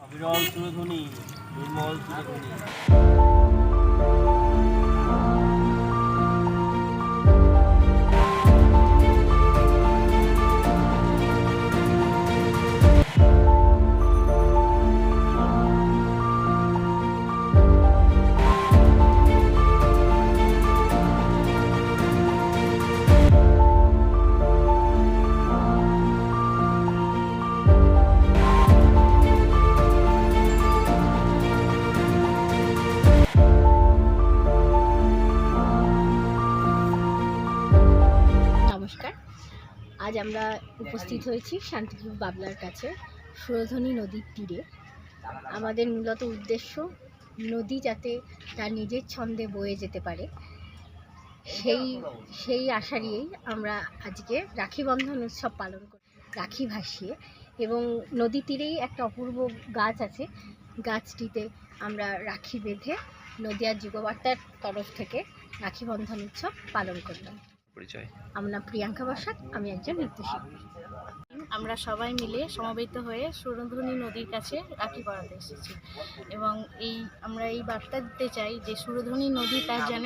অবিরল সুরধ্বনি, নির্মল সুরধ্বনি। নমস্কার, আজ আমরা উপস্থিত হয়েছি শান্তিপুর বাবলার কাছে সুরধ্বনি নদীর তীরে। আমাদের মূলত উদ্দেশ্য নদী যাতে তার নিজের ছন্দে বয়ে যেতে পারে, সেই আশা নিয়েই আমরা আজকে রাখি বন্ধন উৎসব পালন করি, রাখি ভাসিয়ে। এবং নদী তীরেই একটা অপূর্ব গাছ আছে, গাছটিতে আমরা রাখি বেঁধে নদিয়ার যুগবার্তার তরফ থেকে রাখি বন্ধন উৎসব পালন করলাম। আমরা প্রিয়াঙ্কা বসাক, আমি একজন নৃত্যশিল্পী। আমরা সবাই মিলে সমবেত হয়ে সুরধ্বনি নদীর কাছে রাখি পরাতে এসেছি এবং আমরা এই বার্তা দিতে চাই যে সুরধ্বনি নদী তার যেন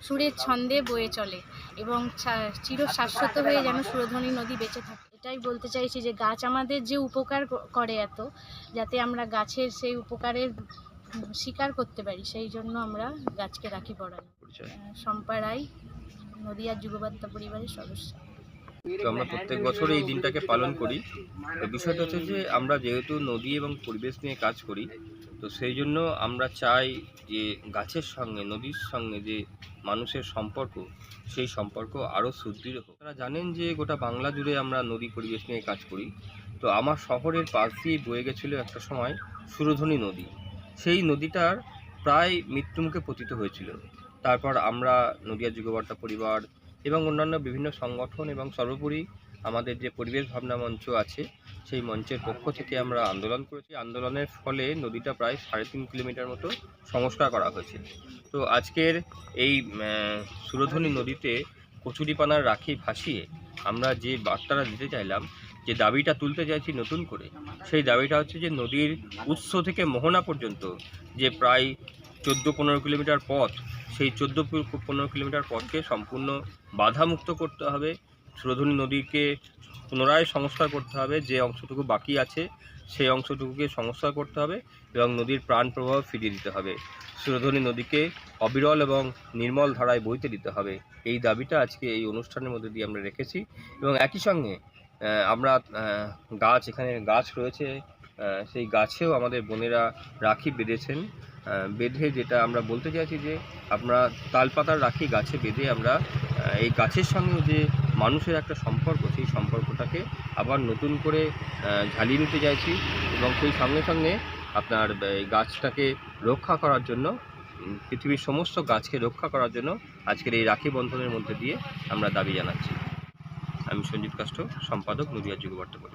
সুরের ছন্দে বয়ে চলে এবং চির শাশ্বত হয়ে যেন সুরধ্বনি নদী বেঁচে থাকে। এটাই বলতে চাইছি যে গাছ আমাদের যে উপকার করে এত, যাতে আমরা গাছের সেই উপকারের স্বীকার করতে পারি, সেই জন্য আমরা গাছকে রাখি পরাই। শম্পা রায়, নদিয়ার যুগবার্তা পরিবারের সদস্য। তো আমরা প্রত্যেক বছর এই দিনটাকে পালন করি। তো বিষয়টা হচ্ছে যে আমরা যেহেতু নদী এবং পরিবেশ নিয়ে কাজ করি, তো সেই জন্য আমরা চাই যে গাছের সঙ্গে নদীর সঙ্গে যে মানুষের সম্পর্ক, সেই সম্পর্ক আরও সুদৃঢ় হোক। আপনারা জানেন যে গোটা বাংলা জুড়ে আমরা নদী পরিবেশ নিয়ে কাজ করি। তো আমার শহরের পাশ দিয়ে বয়ে গেছিলো একটা সময় সুরধ্বনি নদী। সেই নদীটার প্রায় মৃত্যুমুখে পতিত হয়েছিল। তারপর আমরা নদিয়া যুগবার্তা পরিবার এবং অন্যান্য বিভিন্ন সংগঠন এবং সর্বোপরি আমাদের যে পরিবেশ ভাবনা মঞ্চ আছে, সেই মঞ্চের পক্ষ থেকে আমরা আন্দোলন করেছি। আন্দোলনের ফলে নদীটা প্রায় 3.5 কিলোমিটার মতো সংস্কার করা হয়েছে। তো আজকের এই সুরধ্বনি নদীতে কচুরিপানার রাখি ভাসিয়ে আমরা যে বার্তাটা দিতে চাইলাম, যে দাবিটা তুলতে চাইছি নতুন করে, সেই দাবিটা হচ্ছে যে নদীর উৎস থেকে মোহনা পর্যন্ত যে প্রায় 14-15 কিলোমিটার পথ, সেই 14-15 কিলোমিটার পথকে সম্পূর্ণ বাধামুক্ত করতে হবে। সুরধ্বনি নদীকে পুনরায় সংস্কার করতে হবে, যে অংশটুকু বাকি আছে সেই অংশটুকুকে সংস্কার করতে হবে এবং নদীর প্রাণ প্রবাহ ফিরিয়ে দিতে হবে। সুরধ্বনি নদীকে অবিরল এবং নির্মল ধারায় বইতে দিতে হবে। এই দাবিটা আজকে এই অনুষ্ঠানের মধ্যে দিয়ে আমরা রেখেছি। এবং একই সঙ্গে আমরা এখানে গাছ রয়েছে, সেই গাছেও আমাদের বোনেরা রাখি বেঁধেছেন। বেঁধে যেটা আমরা বলতে চাইছি যে আমরা তালপাতার রাখি গাছে বেঁধে আমরা এই গাছের সঙ্গে যে মানুষের একটা সম্পর্ক, সেই সম্পর্কটাকে আবার নতুন করে ঝালিয়ে নিতে চাইছি। এবং সেই সঙ্গে সঙ্গে আপনার গাছটাকে রক্ষা করার জন্য, পৃথিবীর সমস্ত গাছকে রক্ষা করার জন্য আজকের এই রাখি বন্ধনের মধ্যে দিয়ে আমরা দাবি জানাচ্ছি। আমি সঞ্জিত কাষ্ঠ, সম্পাদক, নদিয়া যুগবার্তা পরিবার।